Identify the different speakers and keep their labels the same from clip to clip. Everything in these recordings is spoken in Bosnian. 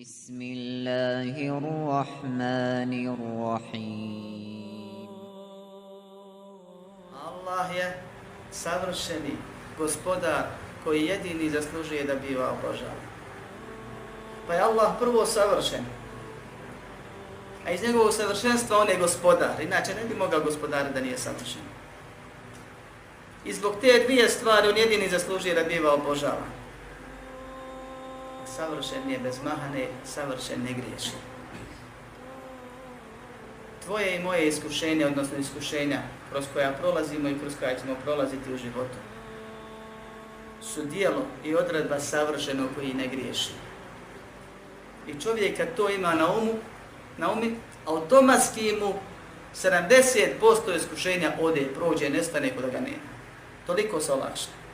Speaker 1: بسم الله الرحمن الرحيم.
Speaker 2: Allah je savršeni gospodar koji jedini zaslužuje da biva obožavan. Pa je Allah prvo savršen, a iz njegovog savršenstva on je gospodar, inače ne bi mogao gospodariti da nije savršen. I zbog te dvije stvari on jedini zaslužuje da biva obožavan. Savršen je bez mahane, savršen ne griješi. Tvoje i moje iskušenje, odnosno iskušenja kroz koja prolazimo i kroz koja ćemo prolaziti u životu, su dijelo i odredba savršenog koji ne griješi. I čovjek kad to ima na umi, automatski mu 70% iskušenja ode, prođe, nestane kod ga nema. Toliko se olakša.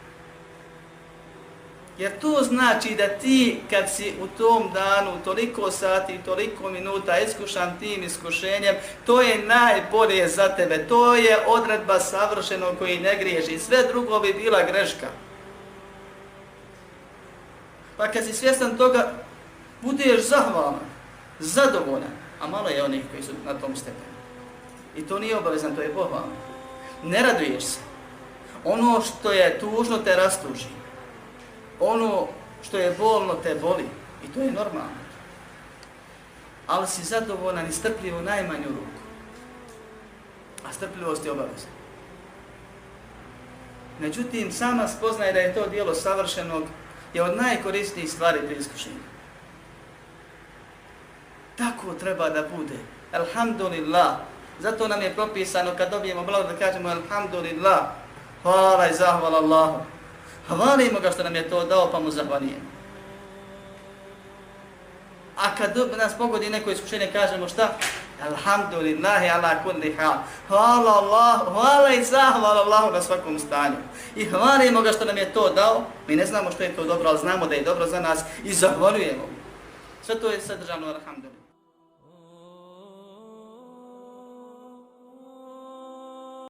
Speaker 2: Jer to znači da ti kad si u tom danu toliko sati, toliko minuta iskušan tim iskušenjem, to je najbolje za tebe. To je odredba savršenog koji ne griješi. Sve drugo bi bila greška. Pa kad si svjestan toga, budeš zahvalan, zadovoljan, a malo je onih koji su na tom stepenu. I to nije obavezan, to je pohvalno. Ne raduješ se. Ono što je tužno te rastuži. Ono što je bolno te boli. I to je normalno. Ali si zadovoljan i strpljiv u najmanju ruku. A strpljivost je obavezna. Međutim, sama spoznaje da je to dijelo savršenog je od najkorisnijih stvari pri iskušenju. Tako treba da bude. Alhamdulillah. Zato nam je propisano kad dobijemo blago da kažemo alhamdulillah. Hvala i zahvala Allahu. Hvalimo ga što nam je to dao, pa mu zahvalijemo. A kad nas pogodi neko iskušenje, kažemo šta? Alhamdulillahi ala kulli hal. Hvala Allahu, hvala i zahvala Allahu na svakom stanju. I hvalimo ga što nam je to dao. Mi ne znamo što je to dobro, ali znamo da je dobro za nas i zahvaljujemo. Sve to je sadržano alhamdulillah.